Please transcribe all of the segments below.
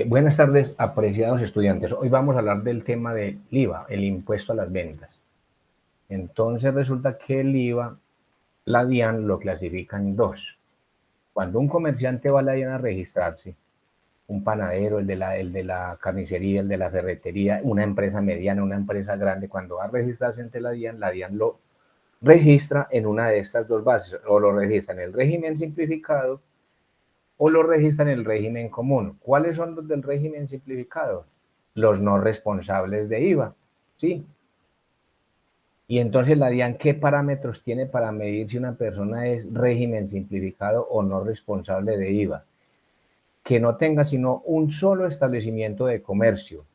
Buenas tardes, apreciados estudiantes. Hoy vamos a hablar del tema del IVA, el impuesto a las ventas. Entonces resulta que el IVA, la DIAN lo clasifica en dos. Cuando un comerciante va a la DIAN a registrarse, un panadero, el de la carnicería, el de la ferretería, una empresa mediana, una empresa grande, cuando va a registrarse ante la DIAN lo registra en una de estas dos bases, o lo registra en el régimen simplificado o lo registra en el régimen común. ¿Cuáles son los del régimen simplificado? Los no responsables de IVA, ¿sí? Y entonces la DIAN, ¿qué parámetros tiene para medir si una persona es régimen simplificado o no responsable de IVA? Que no tenga sino un solo establecimiento de comercio,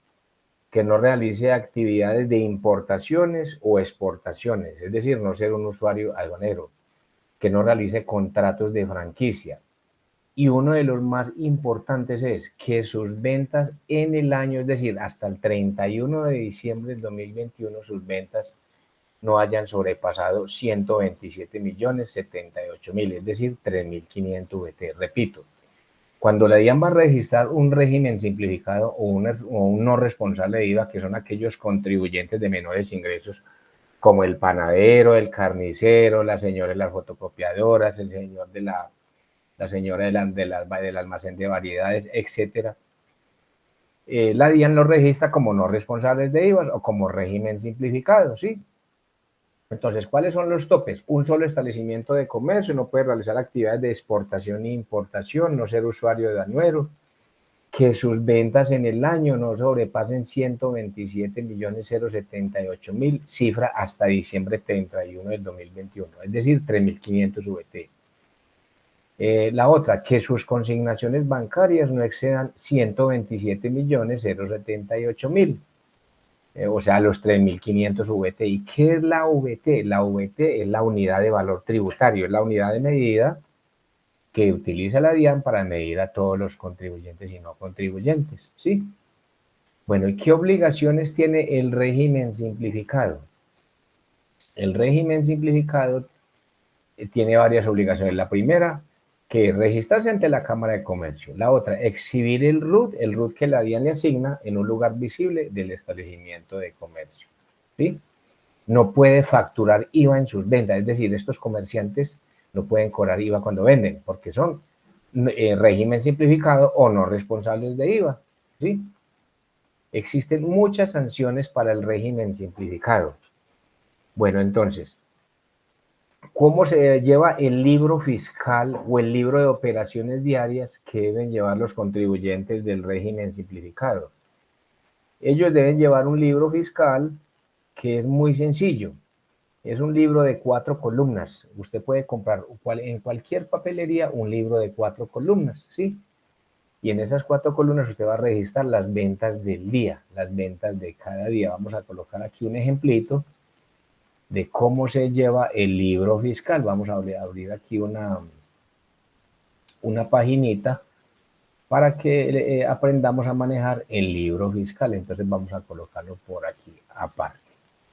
que no realice actividades de importaciones o exportaciones, es decir, no ser un usuario aduanero, que no realice contratos de franquicia. Y uno de los más importantes es que sus ventas en el año, es decir, hasta el 31 de diciembre del 2021, sus ventas no hayan sobrepasado 127.078.000, es decir, 3.500 VT. Repito, cuando la DIAN va a registrar un régimen simplificado o un no responsable de IVA, que son aquellos contribuyentes de menores ingresos, como el panadero, el carnicero, la señora de las fotocopiadoras, el señor de la señora del almacén de variedades, etcétera. La DIAN lo registra como no responsables de IVA o como régimen simplificado, ¿sí? Entonces, ¿cuáles son los topes? Un solo establecimiento de comercio, no puede realizar actividades de exportación e importación, no ser usuario de añuero, que sus ventas en el año no sobrepasen 127.078.000, cifra hasta diciembre 31 del 2021, es decir, 3.500 VT. La otra, que sus consignaciones bancarias no excedan 127.078.000, o sea, los 3.500 VT. ¿Y qué es la VT? La VT es la unidad de valor tributario, es la unidad de medida que utiliza la DIAN para medir a todos los contribuyentes y no contribuyentes, ¿sí? Bueno, ¿y qué obligaciones tiene el régimen simplificado? El régimen simplificado tiene varias obligaciones. La primera, que registrarse ante la Cámara de Comercio. La otra, exhibir el RUT que la DIAN le asigna en un lugar visible del establecimiento de comercio. ¿Sí? No puede facturar IVA en sus ventas, es decir, estos comerciantes no pueden cobrar IVA cuando venden, porque son régimen simplificado o no responsables de IVA. ¿Sí? Existen muchas sanciones para el régimen simplificado. Bueno, entonces, ¿cómo se lleva el libro fiscal o el libro de operaciones diarias que deben llevar los contribuyentes del régimen simplificado? Ellos deben llevar un libro fiscal que es muy sencillo. Es un libro de 4 columnas. Usted puede comprar en cualquier papelería un libro de 4 columnas, ¿sí? Y en esas 4 columnas usted va a registrar las ventas del día, las ventas de cada día. Vamos a colocar aquí un ejemplito de cómo se lleva el libro fiscal. Vamos a abrir aquí una paginita para que aprendamos a manejar el libro fiscal. Entonces vamos a colocarlo por aquí aparte.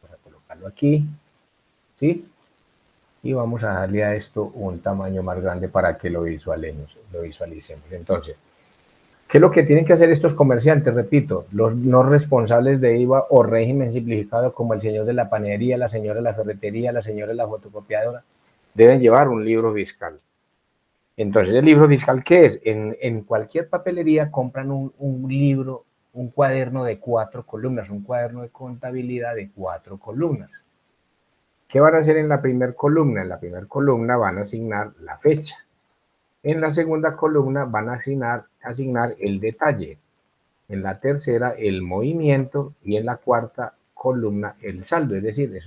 Vamos a colocarlo aquí, ¿sí? Y vamos a darle a esto un tamaño más grande para que lo visualicemos. Entonces, ¿qué es lo que tienen que hacer estos comerciantes? Repito, los no responsables de IVA o régimen simplificado, como el señor de la panadería, la señora de la ferretería, la señora de la fotocopiadora, deben llevar un libro fiscal. Entonces, ¿el libro fiscal qué es? En cualquier papelería compran un libro, un cuaderno de 4 columnas, un cuaderno de contabilidad de 4 columnas. ¿Qué van a hacer en la primera columna? En la primera columna van a asignar la fecha. En la segunda columna van a asignar el detalle. En la tercera el movimiento y en la cuarta columna el saldo. Es decir,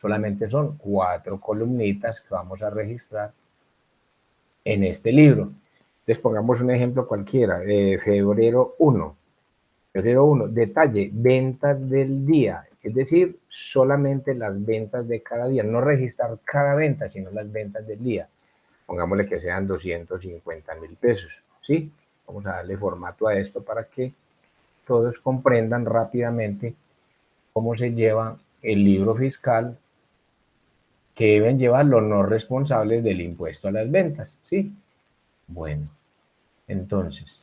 solamente son 4 columnitas que vamos a registrar en este libro. Les pongamos un ejemplo cualquiera, febrero 1. Febrero 1, detalle, ventas del día, es decir, solamente las ventas de cada día, no registrar cada venta, sino las ventas del día. Pongámosle que sean 250.000 pesos, ¿sí? Vamos a darle formato a esto para que todos comprendan rápidamente cómo se lleva el libro fiscal que deben llevar los no responsables del impuesto a las ventas, ¿sí? Bueno, entonces,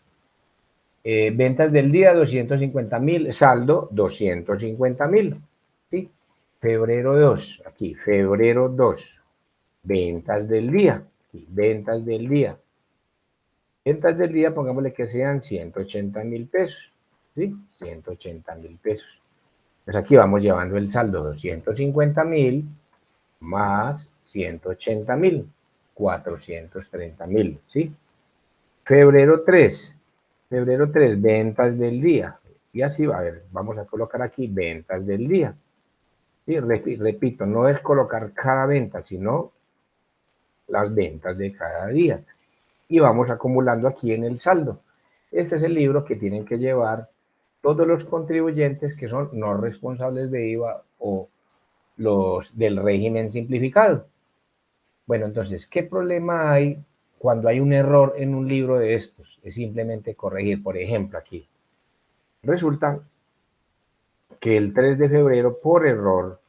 Ventas del día 250.000, saldo 250.000. ¿Sí? Febrero 2, aquí, febrero 2, ventas del día, aquí, ventas del día. Ventas del día, pongámosle que sean 180.000 pesos, ¿sí? 180.000 pesos. Entonces aquí vamos llevando el saldo 250.000 más 180.000, 430.000, ¿sí? Febrero 3, ventas del día. Y así va, a ver, vamos a colocar aquí ventas del día. Sí, repito, no es colocar cada venta, sino las ventas de cada día. Y vamos acumulando aquí en el saldo. Este es el libro que tienen que llevar todos los contribuyentes que son no responsables de IVA o los del régimen simplificado. Bueno, entonces, ¿qué problema hay cuando hay un error en un libro de estos? Es simplemente corregir, por ejemplo, aquí. Resulta que el 3 de febrero, por error,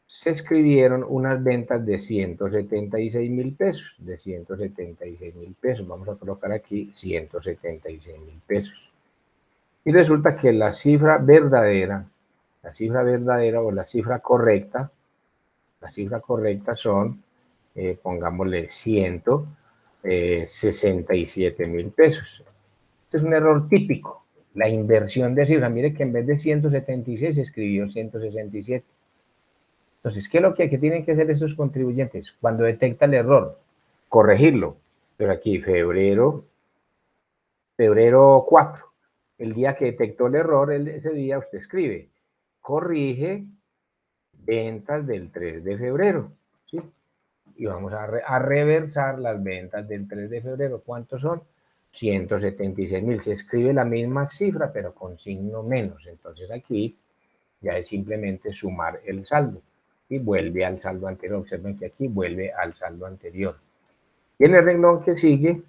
se escribieron unas ventas de 176.000 pesos, Vamos a colocar aquí 176.000 pesos. Y resulta que la cifra verdadera o la cifra correcta son, pongámosle 167.000 pesos. Este es un error típico, la inversión de cifra. Mire que en vez de 176 se escribió 167. Entonces, ¿qué es lo que tienen que hacer estos contribuyentes? Cuando detecta el error, corregirlo. Pero aquí, febrero 4, el día que detectó el error, ese día usted escribe, corrige ventas del 3 de febrero, ¿sí? Y vamos a reversar las ventas del 3 de febrero. ¿Cuántos son? 176.000. Se escribe la misma cifra, pero con signo menos. Entonces aquí ya es simplemente sumar el saldo y vuelve al saldo anterior. Observen que aquí vuelve al saldo anterior. Y en el renglón que sigue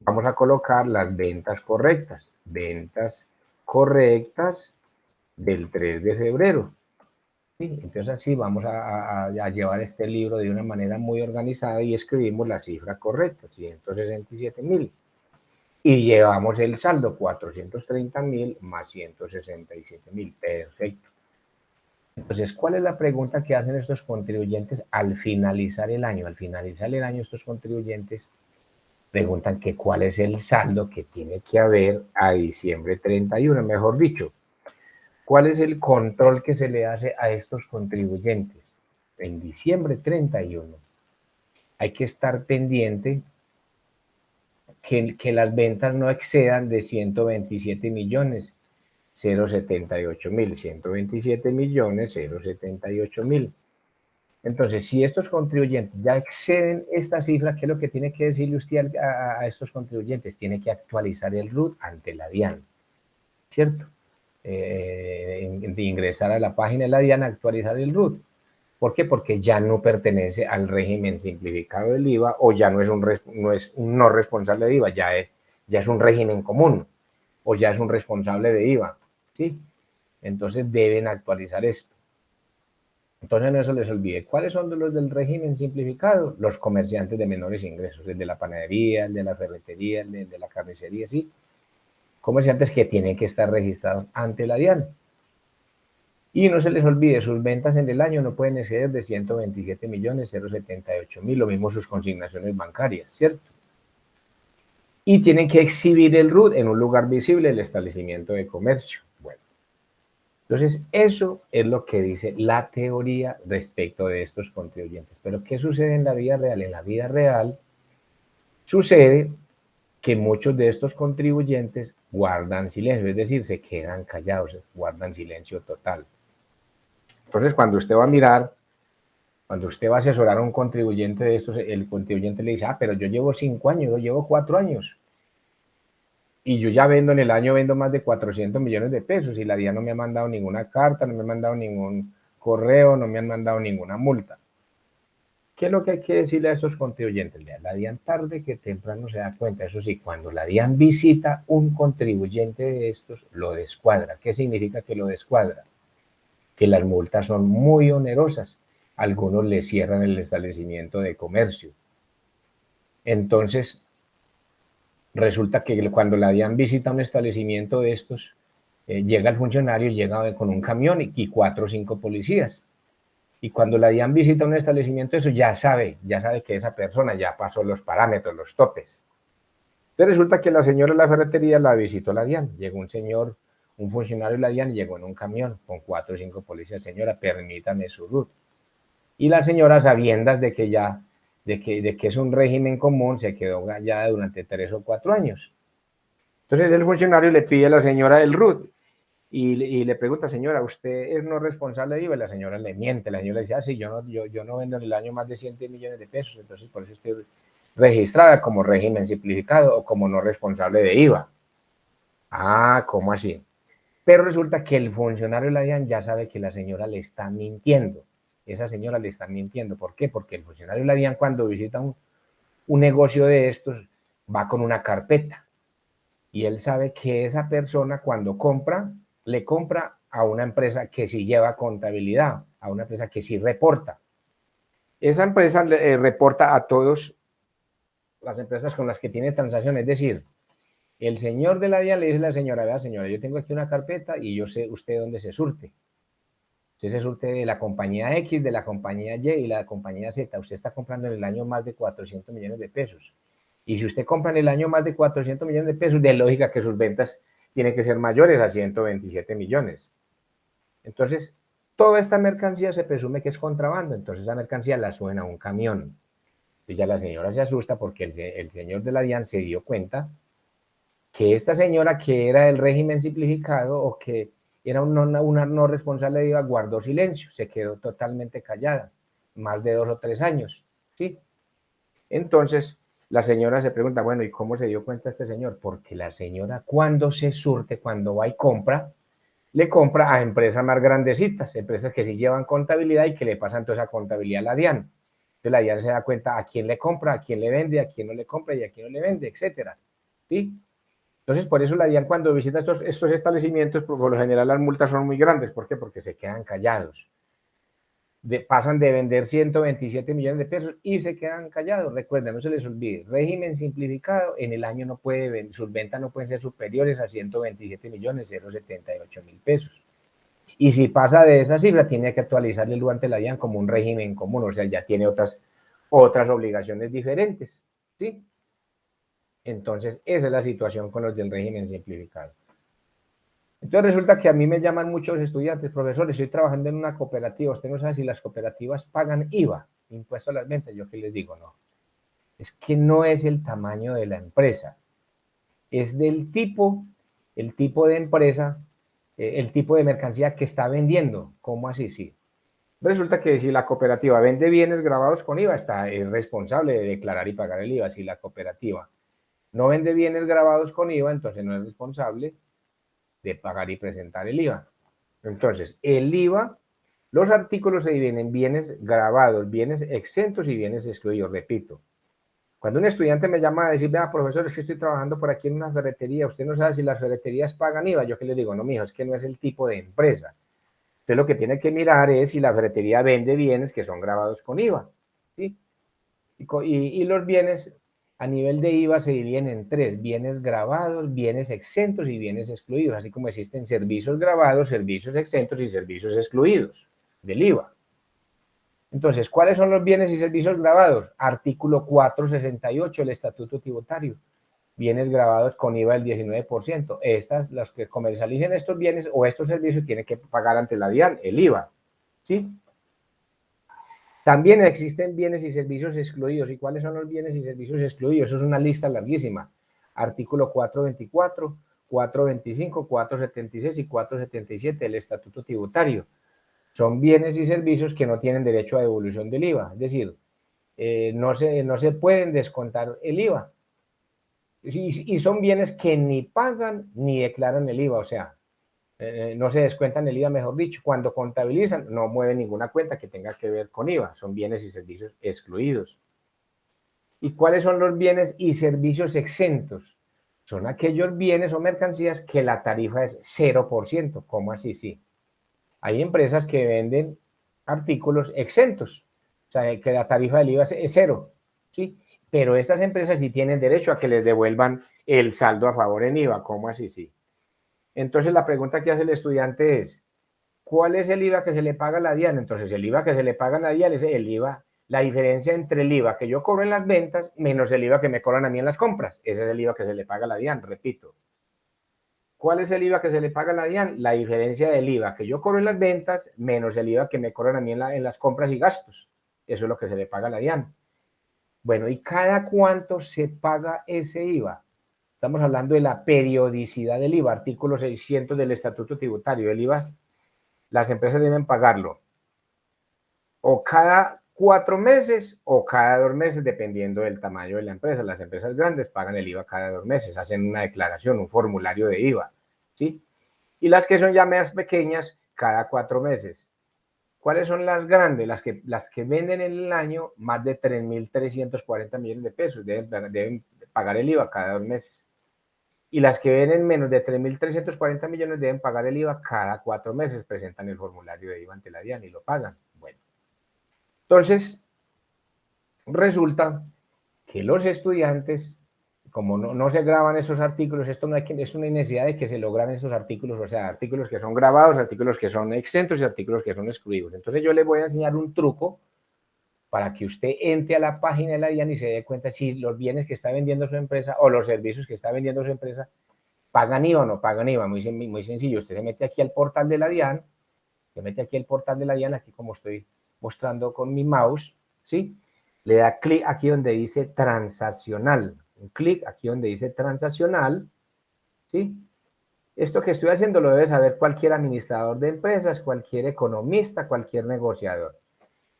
vamos a colocar las ventas correctas. Ventas correctas del 3 de febrero. ¿Sí? Entonces así vamos a llevar este libro de una manera muy organizada y escribimos la cifra correcta, 167.000. Y llevamos el saldo, 430.000 más 167.000. Perfecto. Entonces, ¿cuál es la pregunta que hacen estos contribuyentes al finalizar el año? Al finalizar el año, estos contribuyentes preguntan que cuál es el saldo que tiene que haber a diciembre 31, mejor dicho. ¿Cuál es el control que se le hace a estos contribuyentes? En diciembre 31 hay que estar pendiente que las ventas no excedan de 127 millones 078 mil, 127 millones 078 mil. Entonces, si estos contribuyentes ya exceden esta cifra, ¿qué es lo que tiene que decirle usted a estos contribuyentes? Tiene que actualizar el RUT ante la DIAN, ¿cierto? De ingresar a la página de la DIAN, actualizar el RUT. ¿Por qué? Porque ya no pertenece al régimen simplificado del IVA o ya no es un no responsable de IVA, ya es un régimen común o ya es un responsable de IVA, ¿sí? Entonces deben actualizar esto. Entonces no se les olvide, ¿cuáles son los del régimen simplificado? Los comerciantes de menores ingresos, el de la panadería, el de la ferretería, el de la carnicería, ¿sí? Comerciantes que tienen que estar registrados ante la DIAN. Y no se les olvide, sus ventas en el año no pueden exceder de 127 millones 078 mil, lo mismo sus consignaciones bancarias, ¿cierto? Y tienen que exhibir el RUT en un lugar visible del establecimiento de comercio. Bueno, entonces eso es lo que dice la teoría respecto de estos contribuyentes. Pero ¿qué sucede en la vida real? En la vida real sucede que muchos de estos contribuyentes guardan silencio, es decir, se quedan callados, guardan silencio total. Entonces, cuando usted va a mirar, cuando usted va a asesorar a un contribuyente de estos, el contribuyente le dice, pero yo llevo 5 años, yo llevo 4 años, y yo ya vendo en el año, vendo más de 400 millones de pesos, y la DIAN no me ha mandado ninguna carta, no me ha mandado ningún correo, no me han mandado ninguna multa. ¿Qué es lo que hay que decirle a estos contribuyentes? La DIAN tarde que temprano se da cuenta. Eso sí, cuando la DIAN visita un contribuyente de estos, lo descuadra. ¿Qué significa que lo descuadra? Que las multas son muy onerosas. Algunos le cierran el establecimiento de comercio. Entonces, Resulta que cuando la DIAN visita un establecimiento de estos, llega el funcionario, llega con un camión y 4 o 5 policías. Y cuando la DIAN visita un establecimiento de eso, ya sabe que esa persona ya pasó los parámetros, los topes. Entonces resulta que la señora de la ferretería la visitó la DIAN. Llegó un señor, un funcionario de la DIAN, llegó en un camión con 4 o 5 policías. Señora, permítame su RUT. Y la señora, sabiendas de que ya, de que es un régimen común, se quedó callada durante 3 o 4 años. Entonces el funcionario le pide a la señora el RUT y le pregunta, señora, ¿usted es no responsable de IVA? Y la señora le miente, la señora le dice, sí, yo no vendo en el año más de 100 millones de pesos, entonces por eso estoy registrada como régimen simplificado o como no responsable de IVA. Ah, ¿cómo así? Pero resulta que el funcionario de la DIAN ya sabe que la señora le está mintiendo. Esa señora le está mintiendo. ¿Por qué? Porque el funcionario de la DIAN cuando visita un negocio de estos va con una carpeta y él sabe que esa persona cuando compra, le compra a una empresa que sí lleva contabilidad, a una empresa que sí reporta. Esa empresa reporta a todas las empresas con las que tiene transacción, es decir, el señor de la DIAN le dice a la señora, vea señora, yo tengo aquí una carpeta y yo sé usted dónde se surte. Usted se surte de la compañía X, de la compañía Y y la compañía Z. Usted está comprando en el año más de 400 millones de pesos. Y si usted compra en el año más de 400 millones de pesos, de lógica que sus ventas tienen que ser mayores a 127 millones. Entonces, toda esta mercancía se presume que es contrabando. Entonces, esa mercancía la suben a un camión. Y ya la señora se asusta porque el señor de la DIAN se dio cuenta que esta señora, que era del régimen simplificado o que era una no responsable de IVA, guardó silencio, se quedó totalmente callada, más de 2 o 3 años, ¿sí? Entonces, la señora se pregunta, bueno, ¿y cómo se dio cuenta este señor? Porque la señora cuando se surte, cuando va y compra, le compra a empresas más grandecitas, empresas que sí llevan contabilidad y que le pasan toda esa contabilidad a la DIAN. Entonces la DIAN se da cuenta a quién le compra, a quién le vende, a quién no le compra y a quién no le vende, etcétera, ¿sí? Entonces, por eso la DIAN cuando visita estos establecimientos, por lo general las multas son muy grandes. ¿Por qué? Porque se quedan callados. Pasan de vender 127 millones de pesos y se quedan callados. Recuerden, no se les olvide, régimen simplificado, en el año no puede, sus ventas no pueden ser superiores a 127 millones 078 mil pesos. Y si pasa de esa cifra, tiene que actualizar el ante la DIAN como un régimen común, o sea, ya tiene otras obligaciones diferentes, ¿sí? Entonces, esa es la situación con los del régimen simplificado. Entonces resulta que a mí me llaman muchos estudiantes, profesores, estoy trabajando en una cooperativa, usted no sabe si las cooperativas pagan IVA, impuesto a las ventas. Yo qué les digo, no, es que no es el tamaño de la empresa, es del tipo, el tipo de empresa, el tipo de mercancía que está vendiendo. ¿Cómo así? Sí. Resulta que si la cooperativa vende bienes grabados con IVA, es responsable de declarar y pagar el IVA. Si la cooperativa no vende bienes grabados con IVA, entonces no es responsable de pagar y presentar el IVA. Entonces, el IVA, los artículos se dividen en bienes grabados, bienes exentos y bienes excluidos. Repito, cuando un estudiante me llama a decir, vea, profesor, es que estoy trabajando por aquí en una ferretería, usted no sabe si las ferreterías pagan IVA, yo que le digo, no, mijo, es que no es el tipo de empresa. Usted lo que tiene que mirar es si la ferretería vende bienes que son grabados con IVA, ¿sí? Y los bienes a nivel de IVA se dividen en 3, bienes grabados, bienes exentos y bienes excluidos, así como existen servicios grabados, servicios exentos y servicios excluidos del IVA. Entonces, ¿cuáles son los bienes y servicios grabados? Artículo 468 del Estatuto Tributario. Bienes grabados con IVA del 19%. Los que comercialicen estos bienes o estos servicios tienen que pagar ante la DIAN el IVA, ¿sí? También existen bienes y servicios excluidos. ¿Y cuáles son los bienes y servicios excluidos? Eso es una lista larguísima. Artículo 424, 425, 476 y 477 del Estatuto Tributario. Son bienes y servicios que no tienen derecho a devolución del IVA. Es decir, no se pueden descontar el IVA. Y son bienes que ni pagan ni declaran el IVA. O sea, no se descuentan el IVA, mejor dicho, cuando contabilizan no mueven ninguna cuenta que tenga que ver con IVA, son bienes y servicios excluidos. ¿Y cuáles son los bienes y servicios exentos? Son aquellos bienes o mercancías que la tarifa es 0%. ¿Cómo así? Sí. Hay empresas que venden artículos exentos, o sea, que la tarifa del IVA es 0, ¿sí? pero estas empresas sí tienen derecho a que les devuelvan el saldo a favor en IVA. ¿Cómo así? Sí. Entonces la pregunta que hace el estudiante es, ¿cuál es el IVA que se le paga a la DIAN? Entonces el IVA que se le paga a la DIAN es el IVA, la diferencia entre el IVA que yo cobro en las ventas menos el IVA que me cobran a mí en las compras. Ese es el IVA que se le paga a la DIAN, repito. ¿Cuál es el IVA que se le paga a la DIAN? La diferencia del IVA que yo cobro en las ventas menos el IVA que me cobran a mí en las compras y gastos. Eso es lo que se le paga a la DIAN. Bueno, ¿y cada cuánto se paga ese IVA? Estamos hablando de la periodicidad del IVA, artículo 600 del Estatuto Tributario. El IVA, las empresas deben pagarlo o cada 4 meses o cada 2 meses, dependiendo del tamaño de la empresa. Las empresas grandes pagan el IVA cada 2 meses, hacen una declaración, un formulario de IVA, ¿sí? Y las que son ya más pequeñas, cada 4 meses. ¿Cuáles son las grandes? Las que venden en el año más de 3.340 millones de pesos, deben pagar el IVA cada 2 meses. Y las que venden menos de 3.340 millones deben pagar el IVA cada 4 meses, presentan el formulario de IVA ante la DIAN y lo pagan. Bueno, entonces resulta que los estudiantes, como no se graban esos artículos, esto no hay necesidad de que se lo graben esos artículos, o sea, artículos que son grabados, artículos que son exentos y artículos que son excluidos. Entonces yo les voy a enseñar un truco para que usted entre a la página de la DIAN y se dé cuenta si los bienes que está vendiendo su empresa o los servicios que está vendiendo su empresa pagan IVA o no pagan IVA. Muy sencillo, usted se mete aquí al portal de la DIAN, aquí como estoy mostrando con mi mouse, ¿sí? Le da clic aquí donde dice transaccional, un clic aquí donde dice transaccional, ¿sí? Esto que estoy haciendo lo debe saber cualquier administrador de empresas, cualquier economista, cualquier negociador.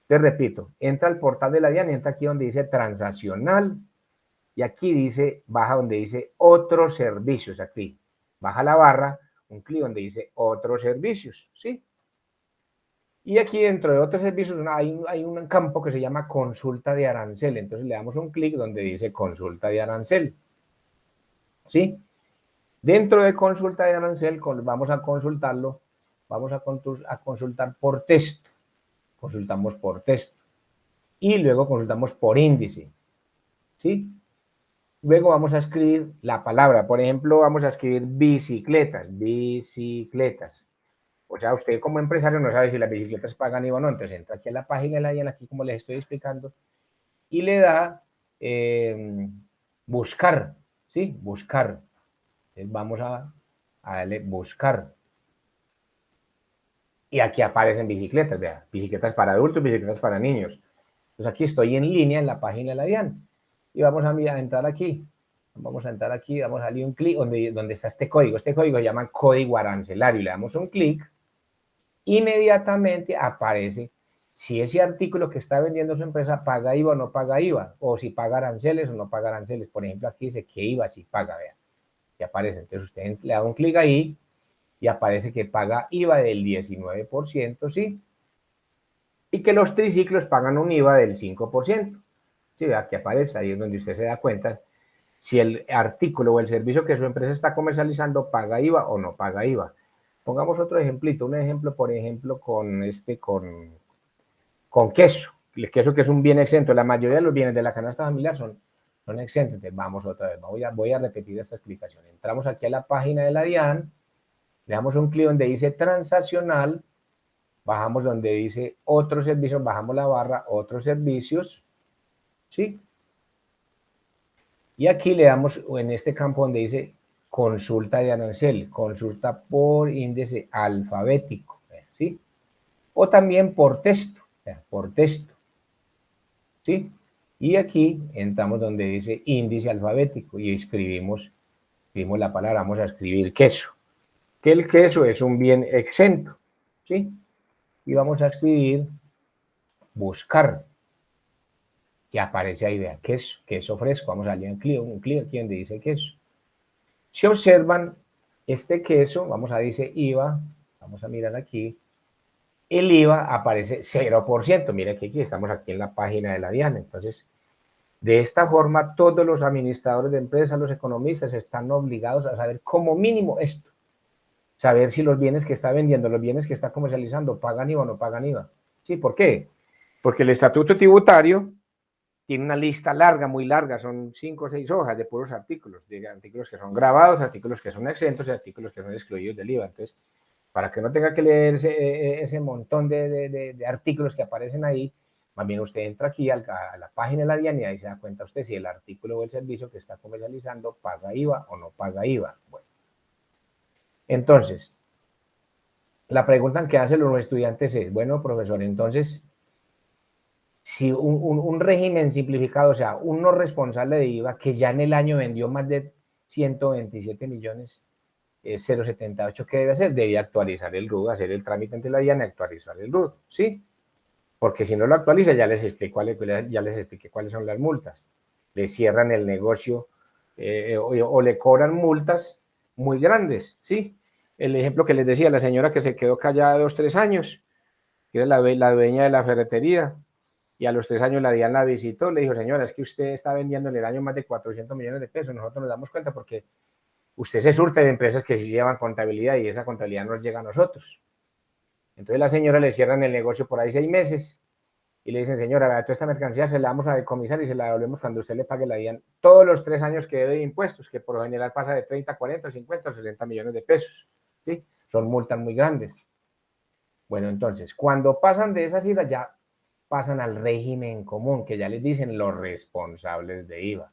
Te repito, entra al portal de la DIAN, entra aquí donde dice transaccional y aquí dice, baja donde dice otros servicios, aquí, baja la barra, un clic donde dice otros servicios, ¿sí? Y aquí dentro de otros servicios hay un campo que se llama consulta de arancel. Entonces le damos un clic donde dice consulta de arancel. ¿Sí? Dentro de consulta de arancel vamos a consultarlo. Vamos a consultar por texto. Consultamos por texto. Y luego consultamos por índice. ¿Sí? Luego vamos a escribir la palabra. Por ejemplo, vamos a escribir bicicletas. Bicicletas. O sea, usted como empresario no sabe si las bicicletas pagan IVA o no, entonces entra aquí a la página de la DIAN, aquí como les estoy explicando, y le da buscar, ¿sí? Buscar. Entonces vamos a darle buscar. Y aquí aparecen bicicletas, vea, bicicletas para adultos, bicicletas para niños. Entonces aquí estoy en línea en la página de la DIAN. Y vamos a entrar aquí. Vamos a entrar aquí, vamos a darle un clic donde está este código. Este código se llama código arancelario. Le damos un clic. Inmediatamente aparece si ese artículo que está vendiendo su empresa paga IVA o no paga IVA, o si paga aranceles o no paga aranceles. Por ejemplo, aquí dice que IVA sí paga, vea, y aparece. Entonces usted le da un clic ahí y aparece que paga IVA del 19%, ¿sí? Y que los triciclos pagan un IVA del 5%. Sí, vea, aquí aparece, ahí es donde usted se da cuenta si el artículo o el servicio que su empresa está comercializando paga IVA o no paga IVA. Pongamos otro ejemplito, un ejemplo, por ejemplo, con queso. El queso que es un bien exento. La mayoría de los bienes de la canasta familiar son exentos. Entonces, vamos otra vez. Voy a repetir esta explicación. Entramos aquí a la página de la DIAN, le damos un clic donde dice transaccional, bajamos donde dice otros servicios, bajamos la barra otros servicios, ¿sí? Y aquí le damos en este campo donde dice consulta de arancel, consulta por índice alfabético, ¿sí? O también por texto, ¿sí? Y aquí entramos donde dice índice alfabético y escribimos la palabra, vamos a escribir queso, que el queso es un bien exento, ¿sí? Y vamos a escribir buscar, que aparece ahí, vea, queso fresco, vamos a darle un clic aquí donde dice queso. Si observan, este queso, vamos a dice IVA, vamos a mirar aquí, el IVA aparece 0%, mira que aquí estamos aquí en la página de la DIAN, entonces, de esta forma, todos los administradores de empresas, los economistas, están obligados a saber como mínimo esto, saber si los bienes que está vendiendo, los bienes que está comercializando, pagan IVA o no pagan IVA. ¿Sí? ¿Por qué? Porque el estatuto tributario tiene una lista larga, muy larga, son 5 o 6 hojas de puros artículos, de artículos que son grabados, artículos que son exentos y artículos que son excluidos del IVA. Entonces, para que no tenga que leer ese montón de artículos que aparecen ahí, más bien usted entra aquí a la página de la DIAN y ahí se da cuenta usted si el artículo o el servicio que está comercializando paga IVA o no paga IVA. Bueno, entonces, la pregunta que hacen los estudiantes es, bueno, profesor, entonces, si un régimen simplificado, o sea, un no responsable de IVA que ya en el año vendió más de 127 millones, 0,78, ¿qué debe hacer? Debe actualizar el RUT, hacer el trámite ante la DIAN y actualizar el RUT, ¿sí? Porque si no lo actualiza, ya les expliqué cuáles son las multas. Le cierran el negocio o le cobran multas muy grandes, ¿sí? El ejemplo que les decía, la señora que se quedó callada 2, 3 años, que era la dueña de la ferretería, y a los 3 años la DIAN la visitó, le dijo, señora, es que usted está vendiendo en el año más de 400 millones de pesos, nosotros nos damos cuenta porque usted se surte de empresas que sí llevan contabilidad y esa contabilidad nos llega a nosotros. Entonces la señora le cierran el negocio por ahí 6 meses y le dicen, señora, toda esta mercancía se la vamos a decomisar y se la devolvemos cuando usted le pague la DIAN todos los 3 años que debe de impuestos, que por lo general pasa de 30, 40, 50 o 60 millones de pesos. ¿Sí? Son multas muy grandes. Bueno, entonces, cuando pasan de esa cifra ya pasan al régimen común, que ya les dicen los responsables de IVA.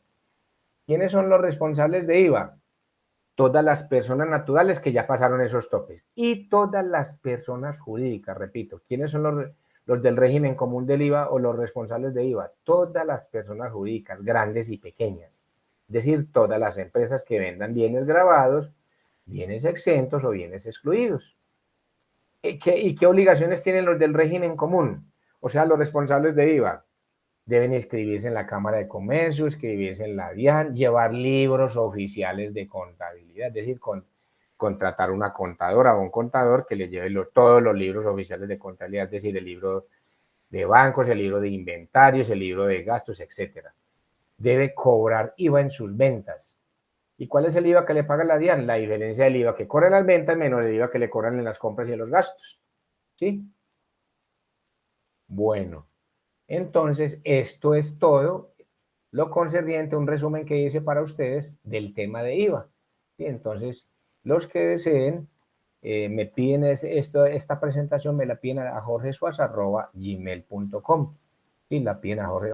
¿Quiénes son los responsables de IVA? Todas las personas naturales que ya pasaron esos topes y todas las personas jurídicas, repito, ¿quiénes son los del régimen común del IVA o los responsables de IVA? Todas las personas jurídicas, grandes y pequeñas, es decir, todas las empresas que vendan bienes gravados, bienes exentos o bienes excluidos. ¿Y qué obligaciones tienen los del régimen común? O sea, los responsables de IVA deben inscribirse en la Cámara de Comercio, inscribirse en la DIAN, llevar libros oficiales de contabilidad, es decir, contratar una contadora o un contador que le lleve todos los libros oficiales de contabilidad, es decir, el libro de bancos, el libro de inventarios, el libro de gastos, etcétera. Debe cobrar IVA en sus ventas. ¿Y cuál es el IVA que le paga la DIAN? La diferencia del IVA que cobran en las ventas menos el IVA que le cobran en las compras y en los gastos. ¿Sí? Bueno, entonces esto es todo lo concerniente, un resumen que hice para ustedes del tema de IVA. ¿Sí? Entonces, los que deseen, me piden esta presentación, me la piden a jorgesuaz@gmail.com. Y la piden a Jorge